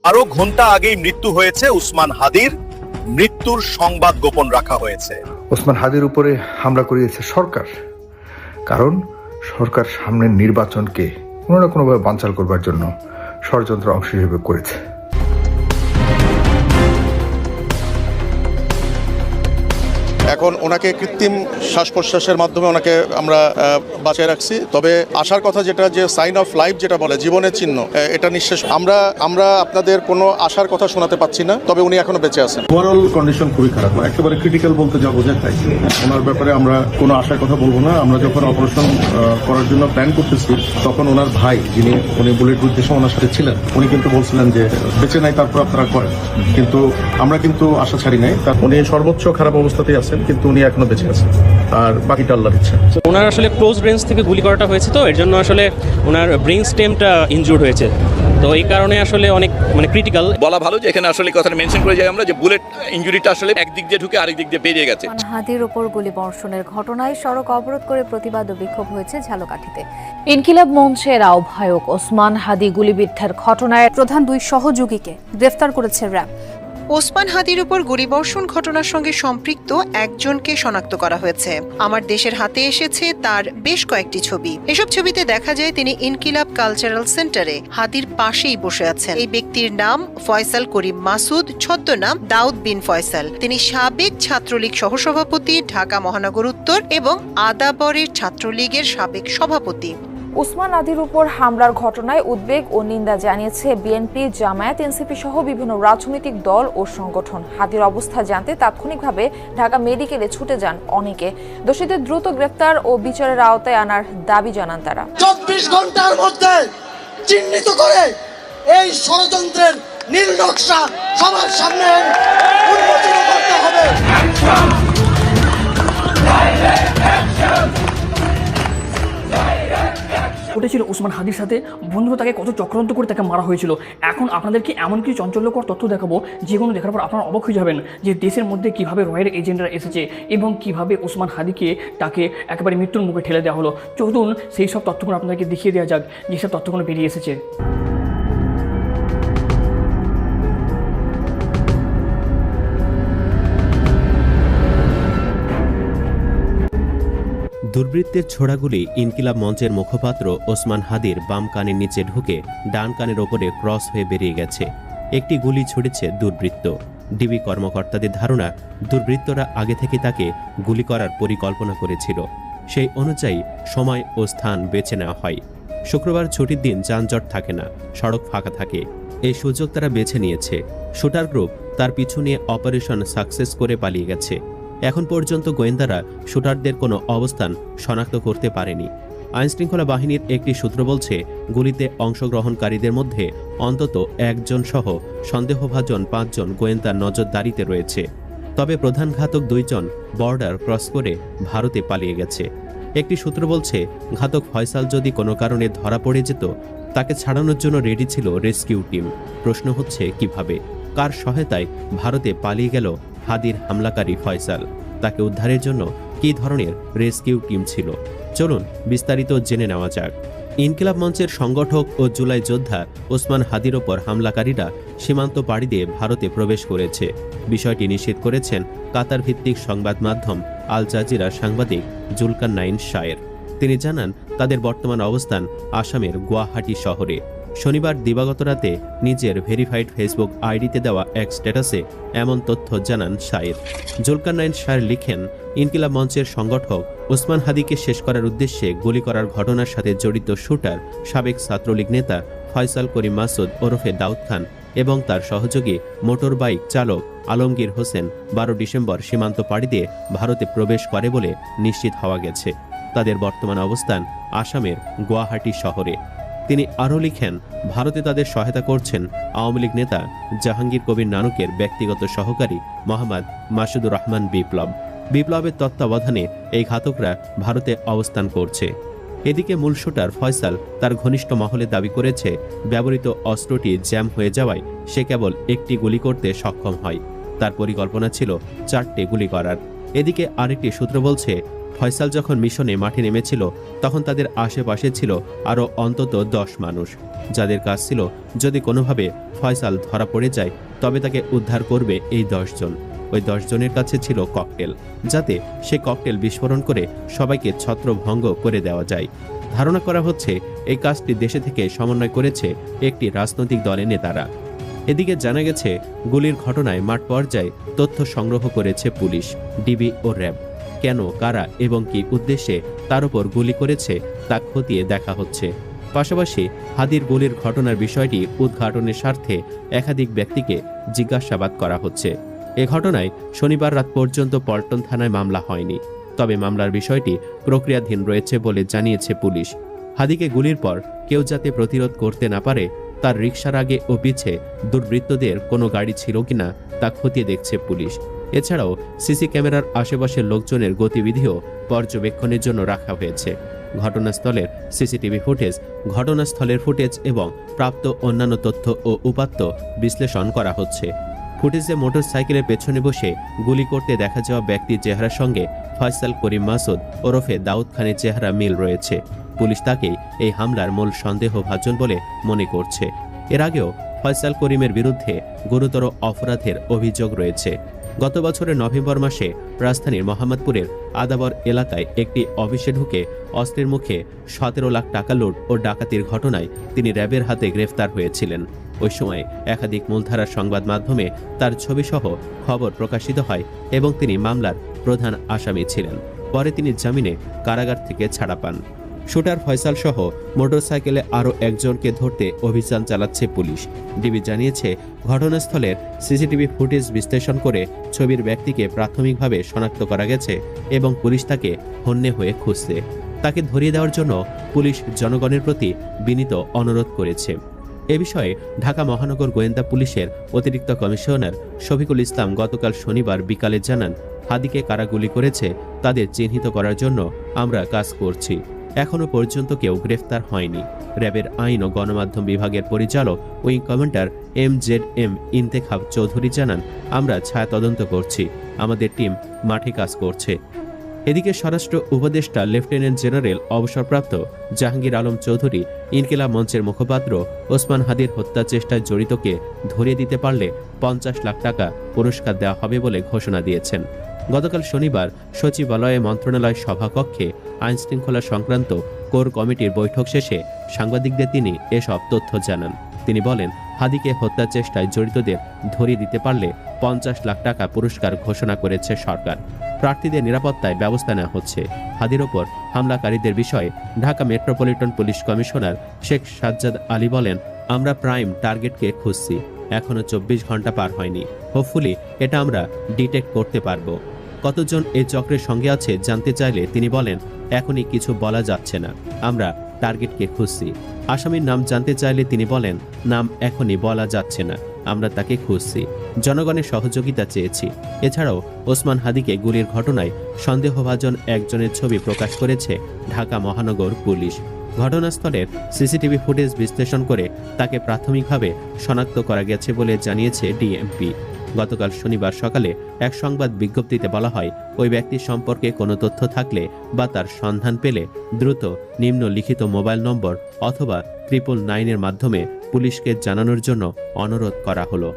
আরো ঘন্টা আগেই মৃত্যু হয়েছে উসমান হাদির। মৃত্যুর সংবাদ গোপন রাখা হয়েছে। ওসমান হাদির উপরে হামলা করিয়েছে সরকার, কারণ সরকার সামনের নির্বাচনকে কোনো না কোনোভাবে বানচাল করবার জন্য ষড়যন্ত্র অংশ হিসেবে করেছে। এখন ওনাকে কৃত্রিম শ্বাস প্রশ্বাসের মাধ্যমে ওনাকে আমরা বাঁচিয়ে রাখছি। তবে আশার কথা যেটা, যে সাইন অফ লাইফ যেটা বলে, জীবনের চিহ্ন, এটা নিঃশেষ। আমরা আপনাদের কোনো আশার কথা শোনাতে পাচ্ছি না, তবে উনি এখনো বেঁচে আছেন। ওভারঅল কন্ডিশন খুবই খারাপ, একেবারে ক্রিটিক্যাল বলতে যা বোঝায় তাই। ওনার ব্যাপারে আমরা কোনো আশার কথা বলবো না। আমরা যখন অপারেশন করার জন্য প্ল্যান করতেছি, তখন ওনার ভাই, উনি বুলেট বুদ্ধের সময় ওনার সাথে ছিলেন, উনি কিন্তু বলছিলেন যে বেঁচে নাই, তারপর আপনারা করেন। কিন্তু আমরা কিন্তু আশা ছাড়ি নাই। উনি সর্বোচ্চ খারাপ অবস্থাতেই আছেন, কিন্তু উনি এখনো বেঁচে আছেন, আর বাকিটা আল্লাহর ইচ্ছা। ওনার আসলে ক্লোজ রেঞ্জ থেকে গুলি করাটা হয়েছে, তো এর জন্য আসলে ওনার ব্রেন স্টেমটা ইনজুর্ড হয়েছে, তো এই কারণে আসলে অনেক ক্রিটিক্যাল। বলা ভালো যে এখানে আসলে কথাটা মেনশন করে যাই আমরা, যে বুলেট ইনজুরিটা আসলে একদিক দিয়ে ঢুকে আরেক দিক দিয়ে বেরিয়ে গেছে। হাদির ওপর গুলি বর্ষণের ঘটনায় সড়ক অবরোধ করে প্রতিবাদ ও বিক্ষোভ হয়েছে ঝালকাঠিতে। ইনকিলাব মঞ্চের আহ্বায়ক ওসমান হাদি গুলিবিদ্ধের ঘটনায় প্রধান 2 সহযোগীকে গ্রেফতার করেছে র্যাব। ওসমান হাদির উপর গুলিবর্ষণ ঘটনার সঙ্গে সম্পৃক্ত একজনকে শনাক্ত করা হয়েছে। আমার দেশের হাতে এসেছে তার বেশ কয়েকটি ছবি। এসব ছবিতে দেখা যায় তিনি ইনকিলাব কালচারাল সেন্টারে হাদির পাশেই বসে আছেন। এই ব্যক্তির নাম ফয়সাল করিম মাসুদ, ছদ্মনাম দাউদ বিন ফয়সাল। তিনি সাবেক ছাত্রলীগ সহসভাপতি, ঢাকা মহানগর উত্তর এবং আদাবরের ছাত্রলীগের সাবেক সভাপতি। ওসমান হাদির উপর হামলার ঘটনায় উদ্বেগ ও নিন্দা জানিয়েছে বিএনপি, জামায়াত, এনসিপি সহ বিভিন্ন রাজনৈতিক দল ও সংগঠন। হাদির অবস্থা জানতে তাৎক্ষণিকভাবে ঢাকা মেডিকেলে ছুটে যান অনেকে। দোষীদের দ্রুত গ্রেফতার ও বিচারের আওতায় আনার দাবি জানান তারা। 24 ঘন্টার মধ্যে চিহ্নিত করে এই ষড়যন্ত্রের নীল নকশা সবার সামনে উন্মোচিত করতে হবে। ঘটেছিল ওসমান হাদির সাথে, বন্ধুরা তাকে কত চক্রান্ত করে তাকে মারা হয়েছিল। এখন আপনাদেরকে এমন কিছু চঞ্চল্যকর তথ্য দেখাবো, যেগুলো দেখার পর আপনারা অবাক হয়ে যাবেন যে দেশের মধ্যে কিভাবে রয়ের এজেন্টরা এসেছে এবং কিভাবে ওসমান হাদিকে তাকে একেবারে মৃত্যুর মুখে ঠেলে দেওয়া হলো। চলুন সেই সব তথ্যগুলো আপনাদেরকে দেখিয়ে দেওয়া যাক, যেসব তথ্যগুলো বেরিয়ে এসেছে। দুর্বৃত্তের ছোড়াগুলি ইনকিলাব মঞ্চের মুখপাত্র ওসমান হাদির বাম কানের নিচে ঢুকে ডান কানের ওপরে ক্রস হয়ে বেরিয়ে গেছে। একটি গুলি ছুড়েছে দুর্বৃত্ত। ডিবি কর্মকর্তাদের ধারণা, দুর্বৃত্তরা আগে থেকে তাকে গুলি করার পরিকল্পনা করেছিল। সেই অনুযায়ী সময় ও স্থান বেছে নেওয়া হয়। শুক্রবার ছুটির দিন যানজট থাকে না, সড়ক ফাঁকা থাকে। এই সুযোগ তারা বেছে নিয়েছে। শুটার গ্রুপ তার পিছু নিয়ে অপারেশন সাকসেস করে পালিয়ে গেছে। এখন পর্যন্ত গোয়েন্দারা শুটারদের কোনো অবস্থান শনাক্ত করতে পারেনি। আইনশৃঙ্খলা বাহিনীর একটি সূত্র বলছে, গুলিতে অংশগ্রহণকারীদের মধ্যে অন্তত 1 জন সহ সন্দেহভাজন 5 জন গোয়েন্দার নজরদারিতে রয়েছে। তবে প্রধান ঘাতক 2 জন বর্ডার ক্রস করে ভারতে পালিয়ে গেছে। একটি সূত্র বলছে, ঘাতক ফয়সাল যদি কোনো কারণে ধরা পড়ে যেত, তাকে ছাড়ানোর জন্য রেডি ছিল রেস্কিউ টিম। প্রশ্ন হচ্ছে, কিভাবে, কার সহায়তায় ভারতে পালিয়ে গেল হাদির হামলাকারী ফয়সাল? তাকে উদ্ধারের জন্য কী ধরনের রেস্কিউ টিম ছিল? চলুন বিস্তারিত জেনে নেওয়া যাক। ইনকিলাব মঞ্চের সংগঠক ও জুলাই যোদ্ধা ওসমান হাদির ওপর হামলাকারীরা সীমান্ত পাড়ি দিয়ে ভারতে প্রবেশ করেছে। বিষয়টি নিশ্চিত করেছেন কাতার ভিত্তিক সংবাদ মাধ্যম আল জাজিরা সাংবাদিক জুলকারনাইন শায়ের। তিনি জানান, তাদের বর্তমান অবস্থান আসামের গুয়াহাটি শহরে। শনিবার দিবাগত রাতে নিজের ভেরিফাইড ফেসবুক আইডিতে দেওয়া এক স্ট্যাটাসে এমন তথ্য জানান শায়ের। জুলকারনাইন শায়ের লিখেন, ইনকিলাব মঞ্চের সংগঠক ওসমান হাদিকে শেষ করার উদ্দেশ্যে গুলি করার ঘটনার সাথে জড়িত শুটার সাবেক ছাত্রলীগ নেতা ফয়সাল করিম মাসুদ ওরফে দাউদ খান এবং তার সহযোগী মোটর বাইক চালক আলমগীর হোসেন 12 ডিসেম্বর সীমান্ত পাড়ি দিয়ে ভারতে প্রবেশ করে বলে নিশ্চিত হওয়া গেছে। তাদের বর্তমান অবস্থান আসামের গুয়াহাটি শহরে। তিনি আরও লিখেন, ভারতে তাদের সহায়তা করছেন আওয়ামী লীগ নেতা জাহাঙ্গীর কবির নানকের ব্যক্তিগত সহকারী মোহাম্মদ মাসুদুর রহমান বিপ্লবের তত্ত্বাবধানে এই ঘাতকরা ভারতে অবস্থান করছে। এদিকে মূল শুটার ফয়সাল তার ঘনিষ্ঠ মহলে দাবি করেছে, ব্যবহৃত অস্ত্রটি জ্যাম হয়ে যাওয়ায় সে কেবল একটি গুলি করতে সক্ষম হয়। তার পরিকল্পনা ছিল 4টে গুলি করার। এদিকে আরেকটি সূত্র বলছে, ফয়সাল যখন মিশনে মাঠে নেমেছিল তখন তাদের আশেপাশে ছিল আরও অন্তত 10 মানুষ, যাদের কাজ ছিল যদি কোনোভাবে ফয়সাল ধরা পড়ে যায় তবে তাকে উদ্ধার করবে এই 10 জন। ওই 10 জনের কাছে ছিল ককটেল, যাতে সে ককটেল বিস্ফোরণ করে সবাইকে ছত্রভঙ্গ করে দেওয়া যায়। ধারণা করা হচ্ছে এই কাজটি দেশে থেকে সমন্বয় করেছে একটি রাজনৈতিক দলের নেতারা। এদিকে জানা গেছে গুলির ঘটনায় মাঠ পর্যায়ে তথ্য সংগ্রহ করেছে পুলিশ, ডিবি ও র্যাব। কেন, কারা এবং কি উদ্দেশ্যে তার উপর গুলি করেছে তা খতিয়ে দেখা হচ্ছে। পাশাপাশি হাদির গুলির ঘটনার বিষয়টি উদ্ঘাটনের স্বার্থে একাধিক ব্যক্তিকে জিজ্ঞাসাবাদ করা হচ্ছে। এ ঘটনায় শনিবার রাত পর্যন্ত পল্টন থানায় মামলা হয়নি, তবে মামলার বিষয়টি প্রক্রিয়াধীন রয়েছে বলে জানিয়েছে পুলিশ। হাদিকে গুলির পর কেউ যাতে প্রতিরোধ করতে না পারে তার রিকশার আগে ও পিছে দুর্বৃত্তদের কোনো গাড়ি ছিল কিনা তা খতিয়ে দেখছে পুলিশ। এছাড়াও সিসি ক্যামেরার আশেপাশের লোকজনের গতিবিধিও পর্যবেক্ষণের জন্য রাখা হয়েছে। ঘটনাস্থলের সিসিটিভি ফুটেজ, ঘটনাস্থলের ফুটেজ এবং প্রাপ্ত অন্যান্য তথ্য ও উপাত্ত বিশ্লেষণ করা হচ্ছে। ফুটেজে মোটরসাইকেলের পেছনে বসে গুলি করতে দেখা যাওয়া ব্যক্তির চেহারার সঙ্গে ফয়সাল করিম মাসুদ ওরফে দাউদ খানের চেহারা মিল রয়েছে। পুলিশ তাকেই এই হামলার মূল সন্দেহভাজন বলে মনে করছে। এর আগেও ফয়সাল করিমের বিরুদ্ধে গুরুতর অপরাধের অভিযোগ রয়েছে। গত বছরের নভেম্বর মাসে রাজধানীর মোহাম্মদপুরের আদাবর এলাকায় একটি অফিসে ঢুকে অস্ত্রের মুখে 17 লাখ টাকা লুট ও ডাকাতির ঘটনায় তিনি র্যাবের হাতে গ্রেফতার হয়েছিলেন। ওই সময় একাধিক মূলধারার সংবাদ মাধ্যমে তার ছবিসহ খবর প্রকাশিত হয় এবং তিনি মামলার প্রধান আসামি ছিলেন। পরে তিনি জামিনে কারাগার থেকে ছাড়া পান। শুটার ফয়সাল সহ মোটরসাইকেলে আরও একজনকে ধরতে অভিযান চালাচ্ছে পুলিশ। ডিবি জানিয়েছে ঘটনাস্থলের সিসিটিভি ফুটেজ বিশ্লেষণ করে ছবির ব্যক্তিকে প্রাথমিকভাবে শনাক্ত করা গেছে এবং পুলিশ তাকে হন্যে হয়ে খুঁজছে। তাকে ধরিয়ে দেওয়ার জন্য পুলিশ জনগণের প্রতি বিনীত অনুরোধ করেছে। এ বিষয়ে ঢাকা মহানগর গোয়েন্দা পুলিশের অতিরিক্ত কমিশনার শফিকুল ইসলাম গতকাল শনিবার বিকালে জানান, হাদিকে কারা গুলি করেছে তাদের চিহ্নিত করার জন্য আমরা কাজ করছি। এখনো পর্যন্ত কেউ গ্রেফতার হয়নি। র্যাবের আইন ও গণমাধ্যম বিভাগের পরিচালক wing commander MZM Intekhab Chowdhury জানান, আমরা ছায়া তদন্ত করছি, আমাদের টিম মাঠে কাজ করছে। এদিকে স্বরাষ্ট্র উপদেষ্টা লেফটেন্যান্ট জেনারেল অবসরপ্রাপ্ত জাহাঙ্গীর আলম চৌধুরী ইনকিলাব মঞ্চের মুখপাত্র ওসমান হাদির হত্যা চেষ্টায় জড়িতকে ধরিয়ে দিতে পারলে 50 লাখ টাকা পুরস্কার দেওয়া হবে বলে ঘোষণা দিয়েছেন। গতকাল শনিবার সচিবালয়ে মন্ত্রণালয় সভাকক্ষে আইন শৃঙ্খলা সংক্রান্ত কোর কমিটির বৈঠক শেষে সাংবাদিকদের তিনি এসব তথ্য জানান। তিনি বলেন, হাদিকে হত্যা চেষ্টায় জড়িতদের ধরিয়ে দিতে পারলে 50 লাখ টাকা পুরস্কার ঘোষণা করেছে সরকার। প্রার্থীদের নিরাপত্তায় ব্যবস্থা নেওয়া হচ্ছে। হাদির ওপর হামলাকারীদের বিষয়ে Dhaka metropolitan police commissioner Sheikh Sajjad Ali বলেন, আমরা প্রাইম টার্গেটকে খুঁজছি, এখনো 24 ঘন্টা পার হয়নি। হোপফুলি এটা আমরা ডিটেক্ট করতে পারবো। কতজন এই চক্রের সঙ্গে আছে জানতে চাইলে তিনি বলেন, এখনই কিছু বলা যাচ্ছে না, আমরা টার্গেটকে খুঁজছি। আসামির নাম জানতে চাইলে তিনি বলেন, নাম এখনই বলা যাচ্ছে না, আমরা তাকে খুঁজছি, জনগণের সহযোগিতা চেয়েছি। এছাড়াও ওসমান হাদিকে গুলির ঘটনায় সন্দেহভাজন একজনের ছবি প্রকাশ করেছে ঢাকা মহানগর পুলিশ। ঘটনাস্থলের সিসিটিভি ফুটেজ বিশ্লেষণ করে তাকে প্রাথমিকভাবে শনাক্ত করা গেছে বলে জানিয়েছে ডিএমপি। গতকাল শনিবার সকালে এক সংবাদ বিজ্ঞপ্তিতে বলা হয়, ওই ব্যক্তির সম্পর্কে কোনো তথ্য থাকলে বা তার সন্ধান পেলে দ্রুত নিম্নলিখিত মোবাইল নম্বর অথবা 999-এর মাধ্যমে পুলিশকে জানানোর জন্য অনুরোধ করা হলো।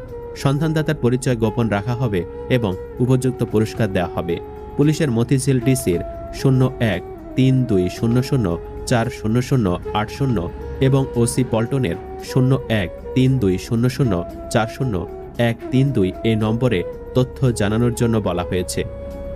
সন্ধানদাতার পরিচয় গোপন রাখা হবে এবং উপযুক্ত পুরস্কার দেওয়া হবে। পুলিশের মতিঝিল ডিসির 01-3200-400-80 এবং ওসি পল্টনের 01-3200-40-132 এই নম্বরে তথ্য জানানোর জন্য বলা হয়েছে।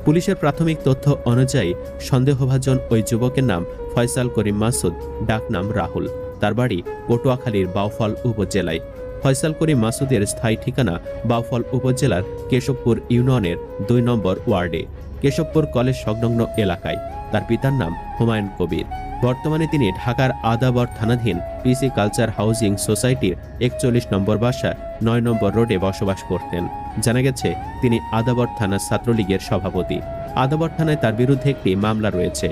পুলিশের প্রাথমিক তথ্য অনুযায়ী সন্দেহভাজন ওই যুবকের নাম ফয়সাল করিম মাসুদ, ডাকনাম রাহুল। তার বাড়ি পটুয়াখালীর বাউফল উপজেলায়। ফয়সাল করিম মাসুদের স্থায়ী ঠিকানা বাউফল উপজেলার কেশবপুর ইউনিয়নের 2 নম্বর ওয়ার্ডে কেশবপুর কলেজ সংলগ্ন এলাকায়। তার পিতার নাম হুমায়ুন কবির। বর্তমানে তিনি ঢাকার আদাবর থানাধীন পিসি কালচার হাউজিং সোসাইটির 41 নম্বর বাসা 9 নম্বর রোডে বসবাস করতেন। জানা গেছে তিনি আদাবর থানার ছাত্রলীগের সভাপতি। আদাবর থানায় তার বিরুদ্ধে একটি মামলা রয়েছে।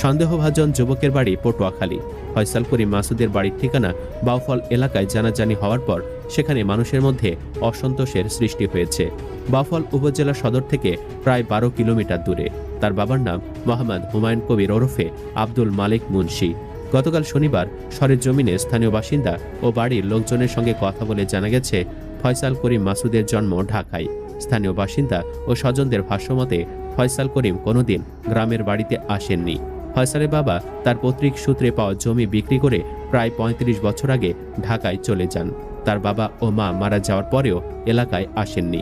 সন্দেহভাজন যুবকের বাড়ি পটুয়াখালী। ফয়সাল করিম মাসুদের বাড়ির ঠিকানা বাউফল এলাকায় জানাজানি হওয়ার পর সেখানে মানুষের মধ্যে অসন্তোষের সৃষ্টি হয়েছে। বাউফল উপজেলা সদর থেকে প্রায় 12 কিলোমিটার দূরে। তার বাবার নাম মোহাম্মদ হুমায়ুন কবির ওরফে আব্দুল মালিক মুন্সি। গতকাল শনিবার সরেজমিনে স্থানীয় বাসিন্দা ও বাড়ির লোকজনের সঙ্গে কথা বলে জানা গেছে ফয়সাল করিম মাসুদের জন্ম ঢাকায়। স্থানীয় বাসিন্দা ও স্বজনদের ভাষ্যমতে ফয়সাল করিম কোনোদিন গ্রামের বাড়িতে আসেননি। ফয়সালের বাবা তার পৈতৃক সূত্রে পাওয়া জমি বিক্রি করে প্রায় ৩৫ বছর আগে ঢাকায় চলে যান। তার বাবা ও মা মারা যাওয়ার পরেও এলাকায় আসেননি।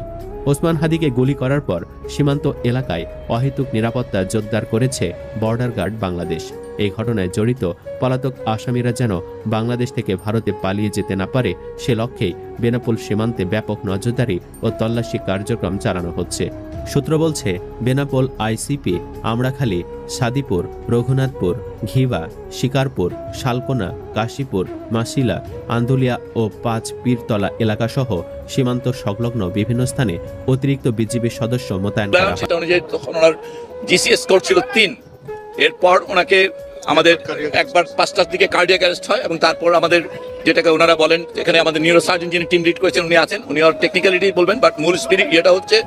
ওসমান হাদিকে গুলি করার পর সীমান্ত এলাকায় অহেতুক নিরাপত্তা জোরদার করেছে বর্ডার গার্ড বাংলাদেশ। এই ঘটনায় জড়িত পলাতক আসামিরা যেন বাংলাদেশ থেকে ভারতে পালিয়ে যেতে না পারে সে লক্ষ্যেই বেনাপোল সীমান্তে ব্যাপক নজরদারি ও তল্লাশি কার্যক্রম চালানো হচ্ছে। সূত্র বলছে, বেনাপোল আইসিপি আমড়াখালী, সাদিপুর, রঘুনাথপুর, ঘিবা, শিকারপুর, শালকোনা, কাশীপুর, মাসিলা, আন্দুলিয়া ও ৫ পীরতলা এলাকাসহ সীমান্ত সংলগ্ন বিভিন্ন স্থানে অতিরিক্ত বিজিবি সদস্য মোতায়েন করা হয়। সেটা অনুযায়ী তখন ওনার জিসিএস স্কোর ছিল ৩। এরপর ওনাকে আমাদের একবার ৫টার দিকে কার্ডিয়াক অ্যারেস্ট হয় এবং তারপর আমাদের যেটাকে ওনারা বলেন, এখানে আমাদের নিউরোসার্জন যিনি টিম লিড করেছেন উনি আছেন, উনি আর টেকনিক্যালিটি বলবেন, বাট মূল স্পিরিট এটা হচ্ছে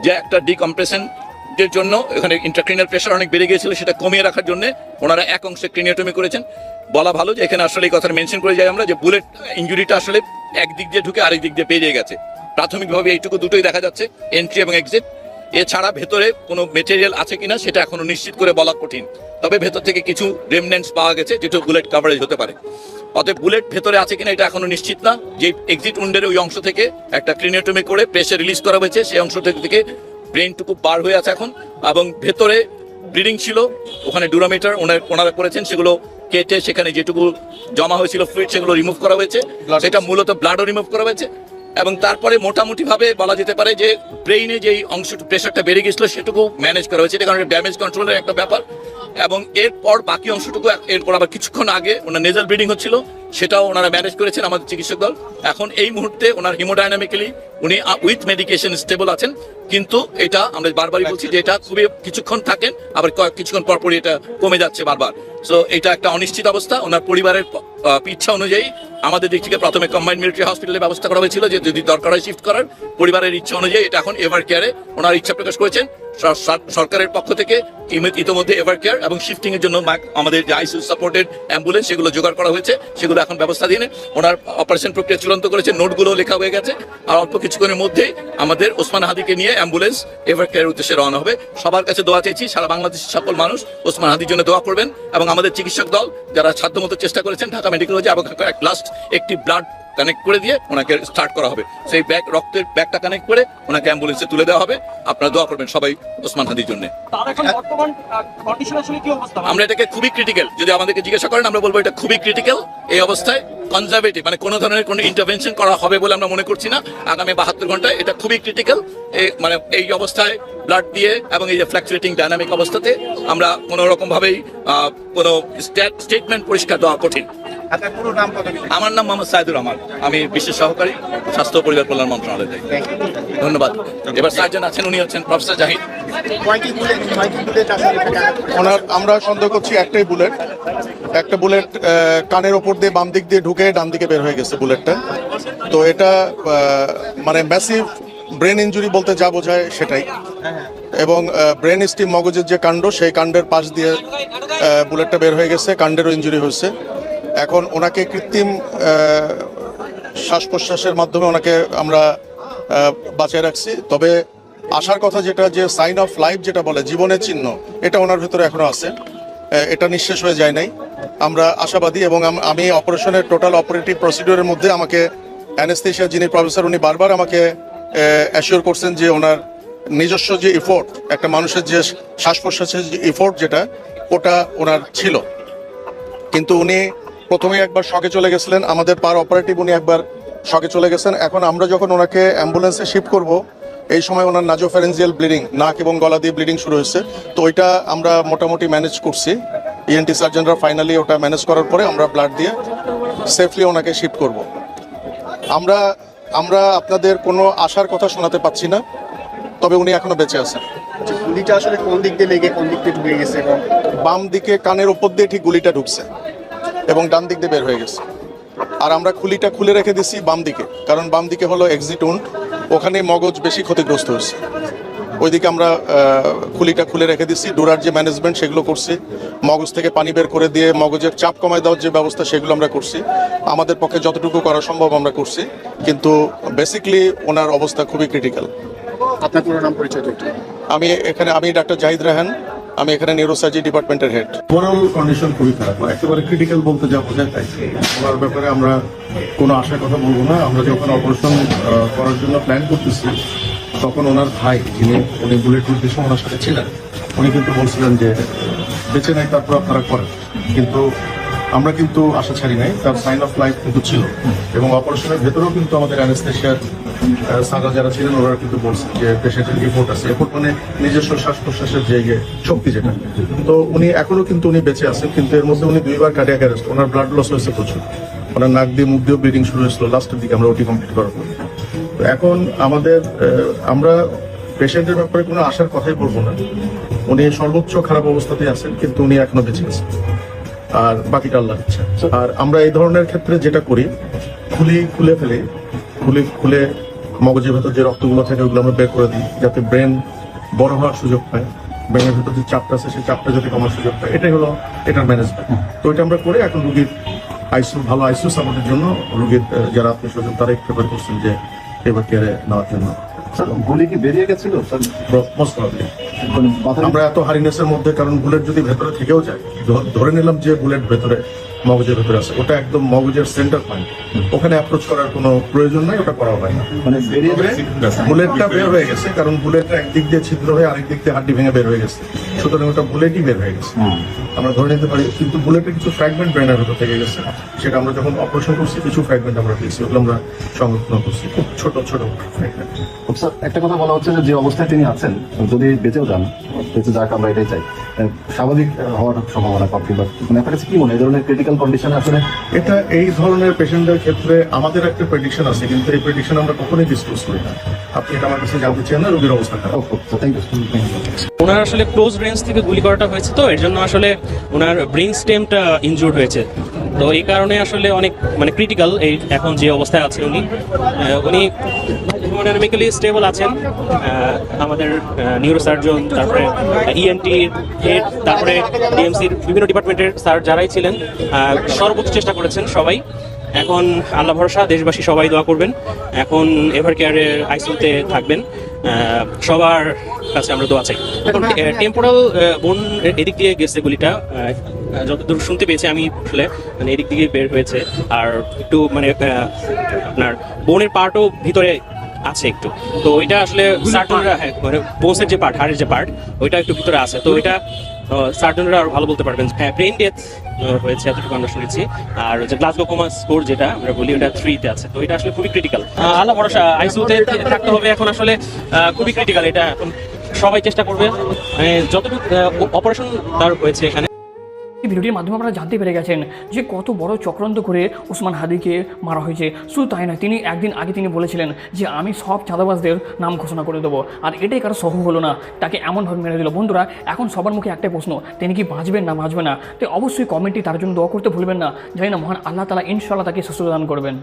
যে একটা ডিকম্প্রেশন এর জন্য এখানে ইন্ট্রাক্রিনিয়াল প্রেশার অনেক বেড়ে গিয়েছিল, সেটা কমিয়ে রাখার জন্য ওনারা এক অংশে ক্রিনিওটমি করেছেন। বলা ভালো যে এখানে আসলে এই কথাটা মেনশন করে যাই আমরা যে বুলেট ইঞ্জুরিটা আসলে একদিক দিয়ে ঢুকে আরেক দিক দিয়ে পেয়ে গেছে। প্রাথমিকভাবে এইটুকু দুটোই দেখা যাচ্ছে, এন্ট্রি এবং এক্সিট। এছাড়া ভেতরে কোনো মেটেরিয়াল আছে কিনা সেটা এখনো নিশ্চিত করে বলা কঠিন, তবে ভেতর থেকে কিছু রেমনেন্টস পাওয়া গেছে যেটা বুলেট কাভারেজ হতে পারে। অতএব বুলেট ভেতরে আছে কিনা এটা এখনো নিশ্চিত না। যে এক্সিট উন্ডের ওই অংশ থেকে একটা ক্রিনিওটমি করে প্রেশার রিলিজ করা হয়েছে, সেই অংশ থেকে ব্রেনটুকু বার হয়ে আছে এখন, এবং ভেতরে ব্লিডিং ছিল, ওখানে ডুরামিটার ওনারা করেছেন, সেগুলো কেটে সেখানে যেটুকু জমা হয়েছিল ফ্লুইড সেগুলো রিমুভ করা হয়েছে, সেটা মূলত ব্লাডও রিমুভ করা হয়েছে। এবং তারপরে মোটামুটি ভাবে বলা যেতে পারে যে ব্রেইনে যেই অংশটুকু প্রেশারটা বেড়ে গেছিল সেটুকু ম্যানেজ করা হয়েছে, এটা কারণ ড্যামেজ কন্ট্রোলের একটা ব্যাপার। এবং এরপর বাকি অংশটুকু এরপর আবার কিছুক্ষণ আগে ওনার নেজাল ব্লিডিং হচ্ছিল, সেটাও ওনারা ম্যানেজ করেছেন আমাদের চিকিৎসক দল। এখন এই মুহূর্তে ওনার হিমোডাইনামিক্যালি উনি উইথ মেডিকেশন স্টেবল আছেন, কিন্তু এটা আমরা বারবারই বলছি যে এটা খুবই কিছুক্ষণ থাকেন, আবার কিছুক্ষণ পরপরই এটা কমে যাচ্ছে বারবার। সো এটা একটা অনিশ্চিত অবস্থা। ওনার পরিবারের ইচ্ছা অনুযায়ী আমাদের দিক থেকে প্রথমে কম্বাইন্ড মিলিটারি হসপিটালের ব্যবস্থা করা হয়েছিল যে যদি দরকার হয় শিফট করার। পরিবারের ইচ্ছা অনুযায়ী এটা এখন এভার কেয়ারে ওনার ইচ্ছা প্রকাশ করেছেন। সরকারের পক্ষ থেকে ইতিমধ্যে এভার কেয়ার এবং শিফটিং এর জন্য আমাদের যে আইসিইউ সাপোর্টেড অ্যাম্বুলেন্স সেগুলো জোগাড় করা হয়েছে, সেগুলো এখন ব্যবস্থা দিয়ে ওনার অপারেশন প্রক্রিয়া চূড়ান্ত করেছে, নোটগুলো লেখা হয়ে গেছে। আর অল্প কিছুক্ষণের মধ্যেই আমাদের ওসমান হাদিকে নিয়ে অ্যাম্বুলেন্স এভার কেয়ারের উদ্দেশ্যে রওনা হবে। সবার কাছে দোয়া চাইছি, সারা বাংলাদেশের সকল মানুষ ওসমান হাদির জন্য দোয়া করবেন, এবং আমাদের চিকিৎসক দল যারা সাধ্যমতো চেষ্টা করেছেন ঢাকা মেডিকেল কলেজে এবং লাস্ট একটি ব্লাড কানেক্ট করে দিয়ে ওনাকে স্টার্ট করা হবে। সেই রক্তের ব্যাগটা কানেক্ট করে ওনাকে অ্যাম্বুলেন্সে তুলে দেওয়া হবে। আপনারা দোয়া করবেন সবাই ওসমান হাদির জন্য। আমরা এটাকে খুবই ক্রিটিক্যাল, যদি আমাদেরকে জিজ্ঞাসা করেন আমরা বলবো এটা খুবই ক্রিটিক্যাল। এই অবস্থায় কনজারভেটিভ মানে কোনো ধরনের কোনো ইন্টারভেনশন করা হবে বলে আমরা মনে করছি না আগামী 72 ঘন্টায়। এটা খুবই ক্রিটিক্যাল, মানে এই অবস্থায় ব্লাড দিয়ে এবং এই যে ফ্ল্যাকচুয়েটিং ডাইনামিক অবস্থাতে আমরা কোনো রকম ভাবেই কোনো স্টেটমেন্ট পরিষ্কার দেওয়া কঠিন। আমার নাম মোহাম্মদ সাইদুর রহমান, আমি বিশেষ সহকারী স্বাস্থ্য ও পরিবার কল্যাণ মন্ত্রণালয় থেকে। ধন্যবাদ। এবার সার্জন আছেন, উনি হচ্ছেন প্রফেসর জাহিদ। আমরা সন্দেহ করছি একটাই বুলেট, একটা বুলেট কানের ওপর দিয়ে বাম দিক দিয়ে ঢুকে ডান দিকে বের হয়ে গেছে বুলেটটা। তো এটা মানে ম্যাসিভ ব্রেন ইঞ্জুরি বলতে যা বোঝায় সেটাই, এবং ব্রেন স্টিম মগজের যে কাণ্ড সেই কাণ্ডের পাশ দিয়ে বুলেটটা বের হয়ে গেছে, কাণ্ডেরও ইঞ্জুরি হয়েছে। এখন ওনাকে কৃত্রিম শ্বাস প্রশ্বাসের মাধ্যমে ওনাকে আমরা বাঁচিয়ে রাখছি, তবে আসার কথা যেটা যে সাইন অফ লাইফ যেটা বলে জীবনের চিহ্ন, এটা ওনার ভিতরে এখনো আছে, এটা নিঃশেষ হয়ে যায় নাই। আমরা আশাবাদী, এবং আমি অপারেশনের টোটাল অপারেটিভ প্রসিডিওরের মধ্যে আমাকে অ্যানেস্থেশিয়া যিনি প্রফেসর উনি বারবার আমাকে অ্যাসিওর করছেন যে ওনার নিজস্ব যে এফোর্ট, একটা মানুষের যে শ্বাস প্রশ্বাসের যে এফোর্ট যেটা ওটা ওনার ছিল, কিন্তু উনি প্রথমে একবার শকে চলে গেছিলেন, আমাদের পার অপারেটিভ উনি একবার শকে চলে গেছেন। এখন আমরা যখন ওনাকে অ্যাম্বুলেন্সে শিফট করব এই সময় ওনার নাজোফ্যারেঞ্জিয়াল ব্লিডিং, নাক এবং গলা দিয়ে ব্লিডিং শুরু হয়েছে। তো ওইটা আমরা মোটামুটি ম্যানেজ করছি, ইএনটি সার্জনরা ফাইনালি ওটা ম্যানেজ করার পরে আমরা ব্লাড দিয়ে সেফলি ওনাকে শিফট করব। আমরা আপনাদের কোনো আশার কথা শোনাতে পাচ্ছি না, তবে উনি এখনো বেঁচে আছেন। গুলিটা আসলে কোন দিক দিয়ে লেগে কোন দিক দিয়ে ঢুকে গেছে? বাম দিকে কানের উপর দিয়ে ঠিক গুলিটা ঢুকছে এবং ডান দিক দিয়ে বের হয়ে গেছে। আর আমরা খুলিটা খুলে রেখে দিছি বাম দিকে, কারণ বাম দিকে হলো এক্সিট উন্ড, ওখানে মগজ বেশি ক্ষতিগ্রস্ত হয়েছে। ওইদিকে আমরা খুলিটা খুলে রেখে দিচ্ছি, ডোরার যে ম্যানেজমেন্ট সেগুলো করছি, মগজ থেকে পানি বের করে দিয়ে মগজের চাপ কমায় দেওয়ার যে ব্যবস্থা সেগুলো আমরা করছি, আমাদের পক্ষে যতটুকু করা সম্ভব আমরা করছি, কিন্তু বেসিকলি ওনার অবস্থা খুবই ক্রিটিক্যাল। আপনার পুরো নাম পরিচয় একটু। আমি ডাক্তার জাহিদ রায়হান, আমি এখানে নিউরোসার্জারি ডিপার্টমেন্টের হেড। ওভারঅল কন্ডিশন খুবই খারাপ, একেবারে ক্রিটিক্যাল বলতে যা বোঝায় তাই। ওনার ব্যাপারে আমরা কোনো আশার কথা বলবো না। আমরা যখন অপারেশন করার জন্য প্ল্যান করতেছি তখন ওনার ভাই, উনি বুলেট উদ্দেশ্যে ওনার সাথে ছিলেন, উনি কিন্তু বলছিলেন যে বেঁচে নাই, তারপর আপনারা করেন। কিন্তু আমরা কিন্তু আশা ছাড়ি নাই, তার সাইন অফ লাইফ কিন্তু ছিল। এবং অপারেশনের ভেতরেও কিন্তু আমাদের অ্যানেস্থেশিয়ার সারা যারা ছিলেন ওরা কিন্তু বলছেন যে পেশেন্টের রিপোর্ট আছে, রিপোর্ট মানে নিজস্ব শ্বাস প্রশ্বাসের জায়গায় শক্তি যেটা। তো উনি এখনো কিন্তু উনি বেঁচে আছেন, কিন্তু এর মধ্যে উনি 2 বার কার্ডিয়াক অ্যারেস্ট, ওনার ব্লাড লস হয়েছে প্রচুর, ওনার নাক দিয়ে মুখ দিয়েও ব্লিডিং শুরু হয়েছিল লাস্টের দিকে আমরা ওটি কমপ্লিট করার পর। তো এখন আমরা পেশেন্টের ব্যাপারে কোনো আশার কথাই বলবো না। উনি সর্বোচ্চ খারাপ অবস্থাতেই আছেন, কিন্তু উনি এখনো বেঁচে আছেন, আর বাকিটা আল্লাহর ইচ্ছা। আর আমরা এই ধরনের ক্ষেত্রে যেটা করি, খুলে ফেলে খুলে মগজের ভেতর যে রক্তগুলো থাকে ওগুলো আমরা বের করে দিই, যাতে ব্রেন বড় হওয়ার সুযোগ পায়, ব্রেনের ভেতর যে চাপটা আছে সেই চাপটা যাতে কমার সুযোগ পায়, এটাই হলো এটার ম্যানেজমেন্ট। তো এটা আমরা করে এখন রুগীর ভালো আইসিইউ আমাদের জন্য রুগীর যারা আত্মীয় স্বজন তারাই প্রেফার করছেন যে এবার কেয়ারে নেওয়ার জন্য। গুলি কি বেরিয়ে গেছিল? মোস্ট প্রবাবলি আমরা এত হারিনেসের মধ্যে, কারণ বুলেট যদি ভেতরে থেকেও যায়, ধরে নিলাম যে বুলেট ভেতরে মগজের ভেতরে আছে, ওটা একদম মগজের সেন্টার পয়েন্ট, ওখানে অ্যাপ্রোচ করার কোনো প্রয়োজন নাই, ওটা করা হয় না। মানে বেরিয়ে বুলেটটা বের হয়ে গেছে, কারণ বুলেটটা একদিক দিয়ে ছিদ্র হয়ে আরেক দিক দিয়ে হাড্ডি ভেঙে বের হয়ে গেছে, সুতরাং ওটা বুলেটই বের হয়ে গেছে আমরা ধরে নিতে পারি। কিন্তু বুলেটের কিছু ফ্র্যাগমেন্ট ব্রেনের ভেতর থেকে গেছে, সেটা আমরা যখন অপারেশন করছি কিছু ফ্র্যাগমেন্ট আমরা পেয়েছি, ওগুলো আমরা সংরক্ষণ করছি, খুব ছোট ফ্র্যাগমেন্ট। স্যার, একটা কথা বলা হচ্ছে যে অবস্থায় তিনি আছেন, যদি বেঁচেও যান, বেঁচে যাক আমরা এটাই চাই, স্বাভাবিক হওয়ার সম্ভাবনা কম, কিংবা আপনার কাছে কি মনে হয় এই ধরনের ক্রিটিক্যাল কন্ডিশনে আসলে? এটা এই ধরনের পেশেন্টদের ক্ষেত্রে আমাদের একটা প্রেডিকশন আছে, কিন্তু এই প্রেডিকশন আমরা কখনোই ডিসক্লোজ করি না। আপনি এটা আমার কাছে জানতে চান না, রোগীর অবস্থা খারাপ। Thank you. ওনার আসলে ক্লোজ রেঞ্জ থেকে গুলি করাটা হয়েছে, তো এর জন্য আসলে ওনার ব্রেন স্টেমটা ইনজুর্ড হয়েছে। তো এই কারণে আসলে অনেক ক্রিটিক্যাল এই এখন যে অবস্থায় আছে উনি হেমোডাইনামিক্যালি স্টেবল আছেন। আমাদের নিউরোসার্জন, তারপরে ইএনটি হেড, তারপরে ডিএমসির বিভিন্ন ডিপার্টমেন্টের স্যার যারাই ছিলেন সর্বোচ্চ চেষ্টা করেছেন সবাই। এখন আল্লাহ ভরসা, দেশবাসী সবাই দোয়া করবেন। এখন এভার কেয়ারের আইসিইউতে থাকবেন, সবার কাছে আমরা দোয়া চাই। এখন টেম্পোরাল বোন এদিক দিয়ে গেছে গুলিটা, যতদূর শুনতে পেয়েছি আমি, আসলে এদিক দিকে বের হয়েছে, আর একটু আপনার বোনের পার্টও ভিতরে আছে একটু। তো ওইটা আসলে সার্জনরা বোনসের যে পার্ট, হাড়ের যে পার্ট, ওইটা একটু ভিতরে আছে। তো ওইটা সার্জনরা আরো ভালো বলতে পারবেন। ব্রেন ডেথ হয়েছে এতটুকু আমরা শুনেছি। আর যে গ্লাসগো কোমা স্কোর যেটা আমরা বলি, ওটা 3-তে আছে। তো এটা আসলে খুবই ক্রিটিক্যাল। আল্লাহ ভরসা, আইসিইউতে থাকতে হবে এখন, আসলে খুবই ক্রিটিক্যাল। এটা এখন সবাই চেষ্টা করবে, যতটুকু অপারেশন তার হয়েছে এখানে। এই ভিডিওটির মাধ্যমে আপনারা জানতে পেরে গেছেন যে কত বড় চক্রান্ত করে ওসমান হাদিকে মারা হয়েছে। শুধু তাই নয়, তিনি একদিন আগে তিনি বলেছিলেন যে আমি সব চাঁদাবাজদের নাম ঘোষণা করে দেবো, আর এটাই কারো সহ হলো না, তাকে এমনভাবে মেরে দিল। বন্ধুরা, এখন সবার মুখে একটাই প্রশ্ন, তিনি কি বাঁচবেন না বাঁচবে না? তো অবশ্যই কমেন্টে তার জন্য দোয়া করতে ভুলবেন না। জানি না মহান আল্লাহ তাআলা ইনশাআল্লাহ তাকে সুস্থ দান করবেন।